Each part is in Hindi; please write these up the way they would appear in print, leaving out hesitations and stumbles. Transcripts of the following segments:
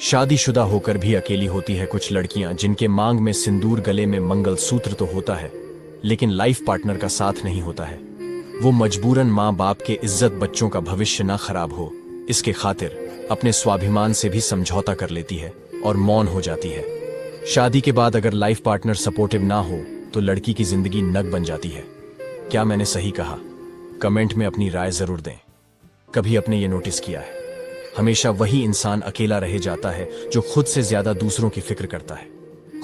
शादीशुदा होकर भी अकेली होती है कुछ लड़कियां, जिनके मांग में सिंदूर, गले में मंगलसूत्र तो होता है, लेकिन लाइफ पार्टनर का साथ नहीं होता है। वो मजबूरन माँ बाप के इज्जत, बच्चों का भविष्य ना खराब हो, इसके खातिर अपने स्वाभिमान से भी समझौता कर लेती है और मौन हो जाती है। शादी के बाद अगर लाइफ पार्टनर सपोर्टिव ना हो तो लड़की की जिंदगी नग बन जाती है। क्या मैंने सही कहा? कमेंट में अपनी राय जरूर दें। कभी आपने ये नोटिस किया है, हमेशा वही इंसान अकेला रह जाता है जो खुद से ज्यादा दूसरों की फिक्र करता है,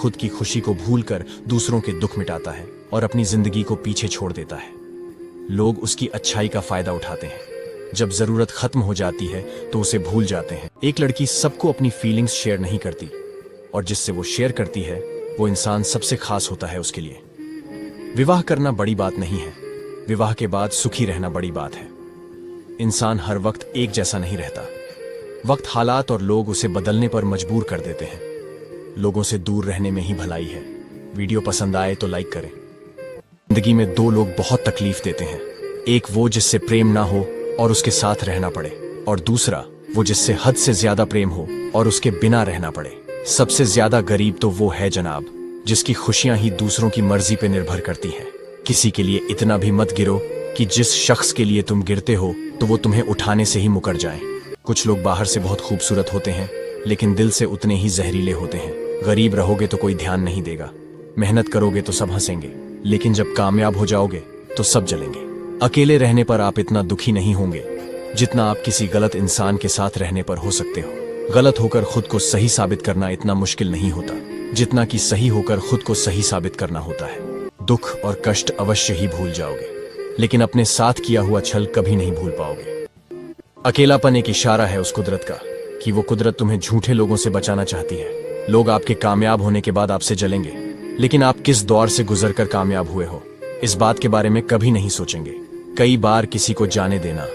खुद की खुशी को भूलकर दूसरों के दुख मिटाता है और अपनी जिंदगी को पीछे छोड़ देता है। लोग उसकी अच्छाई का फायदा उठाते हैं, जब जरूरत खत्म हो जाती है तो उसे भूल जाते हैं। एक लड़की सबको अपनी फीलिंग्स शेयर नहीं करती, और जिससे वो शेयर करती है वो इंसान सबसे खास होता है उसके लिए। विवाह करना बड़ी बात नहीं है, विवाह के बाद सुखी रहना बड़ी बात है। इंसान हर वक्त एक जैसा नहीं रहता, वक्त, हालात और लोग उसे बदलने पर मजबूर कर देते हैं। लोगों से दूर रहने में ही भलाई है। वीडियो पसंद आए तो लाइक करें। जिंदगी में दो लोग बहुत तकलीफ देते हैं, एक वो जिससे प्रेम ना हो और उसके साथ रहना पड़े, और दूसरा वो जिससे हद से ज्यादा प्रेम हो और उसके बिना रहना पड़े। सबसे ज्यादा गरीब तो वो है जनाब, जिसकी खुशियां ही दूसरों की मर्जी पे निर्भर करती हैं। किसी के लिए इतना भी मत गिरो कि जिस शख्स के लिए तुम गिरते हो तो वो तुम्हें उठाने से ही मुकर जाए। कुछ लोग बाहर से बहुत खूबसूरत होते हैं, लेकिन दिल से उतने ही जहरीले होते हैं। गरीब रहोगे तो कोई ध्यान नहीं देगा, मेहनत करोगे तो सब हंसेंगे, लेकिन जब कामयाब हो जाओगे तो सब जलेंगे। अकेले रहने पर आप इतना दुखी नहीं होंगे जितना आप किसी गलत इंसान के साथ रहने पर हो सकते हो। गलत होकर खुद को सही साबित करना इतना मुश्किल नहीं होता जितना कि सही होकर खुद को सही साबित करना होता है। दुख और कष्ट अवश्य ही भूल जाओगे, लेकिन अपने साथ किया हुआ छल कभी नहीं भूल पाओगे। अकेलापन एक इशारा है उस कुदरत का कि वो कुदरत तुम्हें झूठे लोगों से बचाना चाहती है। लोग आपके कामयाब होने के बाद आपसे जलेंगे, लेकिन आप किस दौर से गुजरकर कामयाब हुए हो इस बात के बारे में कभी नहीं सोचेंगे। कई बार किसी को जाने देना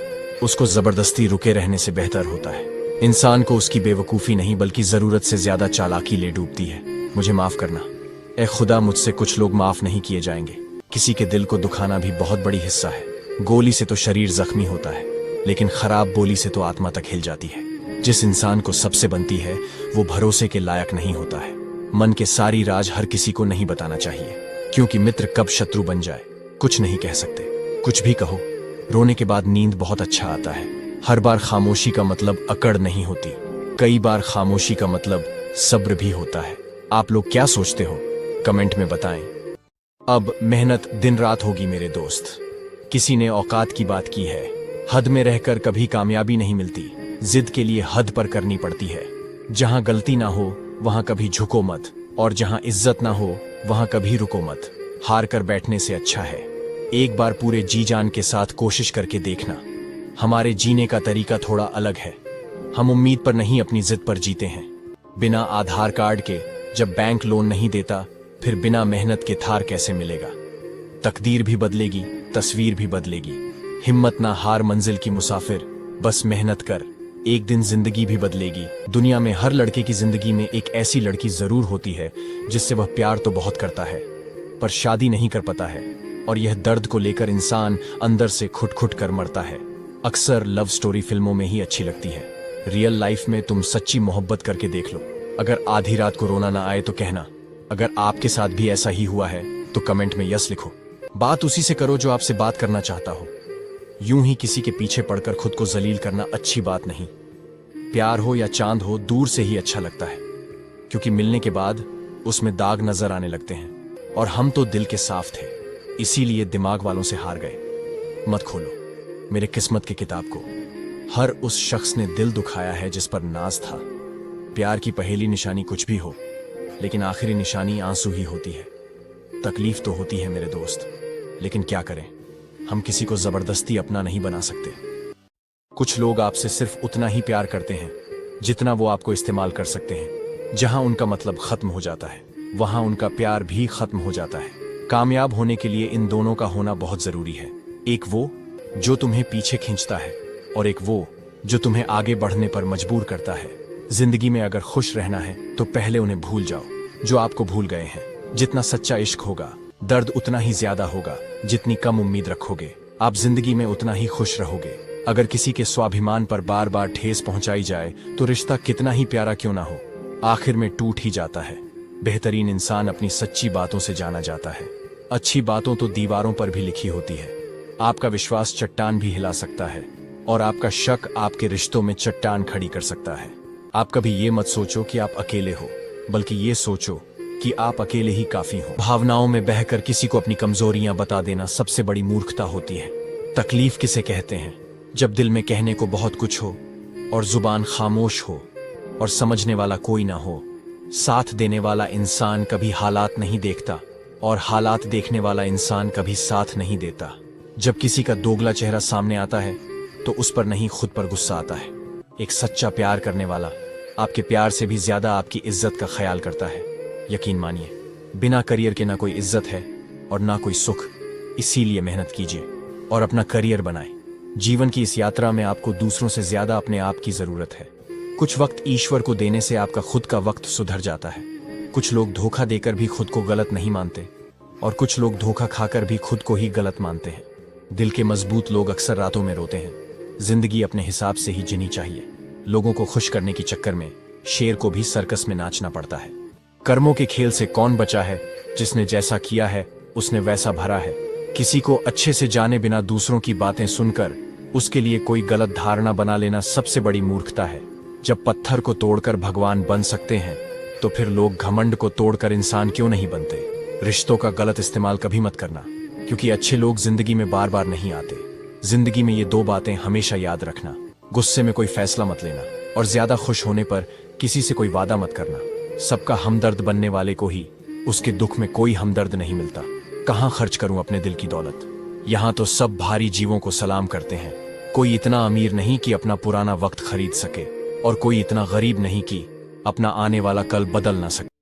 उसको जबरदस्ती रुके रहने से बेहतर होता है। इंसान को उसकी बेवकूफी नहीं बल्कि जरूरत से ज्यादा चालाकी ले डूबती है। मुझे माफ करना, ए खुदा, मुझसे कुछ लोग माफ नहीं किए जाएंगे। किसी के दिल को दुखाना भी बहुत बड़ी हिस्सा है। गोली से तो शरीर जख्मी होता है, लेकिन खराब बोली से तो आत्मा तक हिल जाती है। जिस इंसान को सबसे बनती है वो भरोसे के लायक नहीं होता है। मन के सारी राज हर किसी को नहीं बताना चाहिए, क्योंकि मित्र कब शत्रु बन जाए कुछ नहीं कह सकते। कुछ भी कहो, रोने के बाद नींद बहुत अच्छा आता है। हर बार खामोशी का मतलब अकड़ नहीं होती, कई बार खामोशी का मतलब सब्र भी होता है। आप लोग क्या सोचते हो कमेंट में बताएं। अब मेहनत दिन रात होगी मेरे दोस्त। किसी ने औकात की बात की है। हद में रहकर कभी कामयाबी नहीं मिलती, जिद के लिए हद पर करनी पड़ती है। जहां गलती ना हो वहां कभी झुको मत, और जहां इज्जत ना हो वहां कभी रुको मत। हार कर बैठने से अच्छा है एक बार पूरे जी जान के साथ कोशिश करके देखना। हमारे जीने का तरीका थोड़ा अलग है। हम उम्मीद पर नहीं अपनी जिद पर जीते हैं। बिना आधार कार्ड के जब बैंक लोन नहीं देता, फिर बिना मेहनत के थार कैसे मिलेगा। तकदीर भी बदलेगी, तस्वीर भी बदलेगी। हिम्मत ना हार मंजिल की मुसाफिर, बस मेहनत कर, एक दिन जिंदगी भी बदलेगी। दुनिया में हर लड़के की जिंदगी में एक ऐसी लड़की जरूर होती है जिससे वह प्यार तो बहुत करता है पर शादी नहीं कर पाता है, और यह दर्द को लेकर इंसान अंदर से खुट खुट कर मरता है। अक्सर लव स्टोरी फिल्मों में ही अच्छी लगती है। रियल लाइफ में तुम सच्ची मोहब्बत करके देख लो। अगर आधी रात को रोना ना आए तो कहना। अगर आपके साथ भी ऐसा ही हुआ है तो कमेंट में यस लिखो। बात उसी से करो जो आपसे बात करना चाहता हो। यूं ही किसी के पीछे पड़कर खुद को जलील करना अच्छी बात नहीं। प्यार हो या चांद हो, दूर से ही अच्छा लगता है, क्योंकि मिलने के बाद उसमें दाग नजर आने लगते हैं। और हम तो दिल के साफ थे, इसीलिए दिमाग वालों से हार गए। मत खोलो मेरे किस्मत की किताब को। हर उस शख्स ने दिल दुखाया है जिस पर नाज था। प्यार की पहली निशानी कुछ भी हो, लेकिन आखिरी निशानी आंसू ही होती है। तकलीफ तो होती है मेरे दोस्त, लेकिन क्या करें, हम किसी को जबरदस्ती अपना नहीं बना सकते। कुछ लोग आपसे सिर्फ उतना ही प्यार करते हैं जितना वो आपको इस्तेमाल कर सकते हैं। जहां उनका मतलब खत्म हो जाता है वहां उनका प्यार भी खत्म हो जाता है। कामयाब होने के लिए इन दोनों का होना बहुत जरूरी है। एक वो जो तुम्हें पीछे खींचता है, और एक वो जो तुम्हें आगे बढ़ने पर मजबूर करता है। जिंदगी में अगर खुश रहना है तो पहले उन्हें भूल जाओ जो आपको भूल गए हैं। जितना सच्चा इश्क होगा, दर्द उतना ही ज्यादा होगा। जितनी कम उम्मीद रखोगे, आप जिंदगी में उतना ही खुश रहोगे। अगर किसी के स्वाभिमान पर बार बार ठेस पहुंचाई जाए तो रिश्ता कितना ही प्यारा क्यों ना हो, आखिर में टूट ही जाता है। बेहतरीन इंसान अपनी सच्ची बातों से जाना जाता है। अच्छी बातों तो दीवारों पर भी लिखी होती है। आपका विश्वास चट्टान भी हिला सकता है और आपका शक आपके रिश्तों में चट्टान खड़ी कर सकता है। आप कभी ये मत सोचो कि आप अकेले हो, बल्कि ये सोचो कि आप अकेले ही काफी हो। भावनाओं में बहकर किसी को अपनी कमजोरियां बता देना सबसे बड़ी मूर्खता होती है। तकलीफ किसे कहते हैं? जब दिल में कहने को बहुत कुछ हो और जुबान खामोश हो और समझने वाला कोई ना हो। साथ देने वाला इंसान कभी हालात नहीं देखता और हालात देखने वाला इंसान कभी साथ नहीं देता। जब किसी का दोगला चेहरा सामने आता है तो उस पर नहीं, खुद पर गुस्सा आता है। एक सच्चा प्यार करने वाला आपके प्यार से भी ज्यादा आपकी इज्जत का ख्याल करता है। यकीन मानिए, बिना करियर के ना कोई इज्जत है और ना कोई सुख। इसीलिए मेहनत कीजिए और अपना करियर बनाएं। जीवन की इस यात्रा में आपको दूसरों से ज्यादा अपने आप की जरूरत है। कुछ वक्त ईश्वर को देने से आपका खुद का वक्त सुधर जाता है। कुछ लोग धोखा देकर भी खुद को गलत नहीं मानते और कुछ लोग धोखा खाकर भी खुद को ही गलत मानते हैं। दिल के मजबूत लोग अक्सर रातों में रोते हैं। जिंदगी अपने हिसाब से ही जीनी चाहिए। लोगों को खुश करने के चक्कर में शेर को भी सर्कस में नाचना पड़ता है। कर्मों के खेल से कौन बचा है? जिसने जैसा किया है उसने वैसा भरा है। किसी को अच्छे से जाने बिना दूसरों की बातें सुनकर उसके लिए कोई गलत धारणा बना लेना सबसे बड़ी मूर्खता है। जब पत्थर को तोड़कर भगवान बन सकते हैं तो फिर लोग घमंड को तोड़कर इंसान क्यों नहीं बनते? रिश्तों का गलत इस्तेमाल कभी मत करना, क्योंकि अच्छे लोग जिंदगी में बार बार नहीं आते। जिंदगी में ये दो बातें हमेशा याद रखना: गुस्से में कोई फैसला मत लेना और ज्यादा खुश होने पर किसी से कोई वादा मत करना। सबका हमदर्द बनने वाले को ही उसके दुख में कोई हमदर्द नहीं मिलता। कहाँ खर्च करूं अपने दिल की दौलत? यहाँ तो सब भारी जीवों को सलाम करते हैं। कोई इतना अमीर नहीं कि अपना पुराना वक्त खरीद सके और कोई इतना गरीब नहीं कि अपना आने वाला कल बदल ना सके।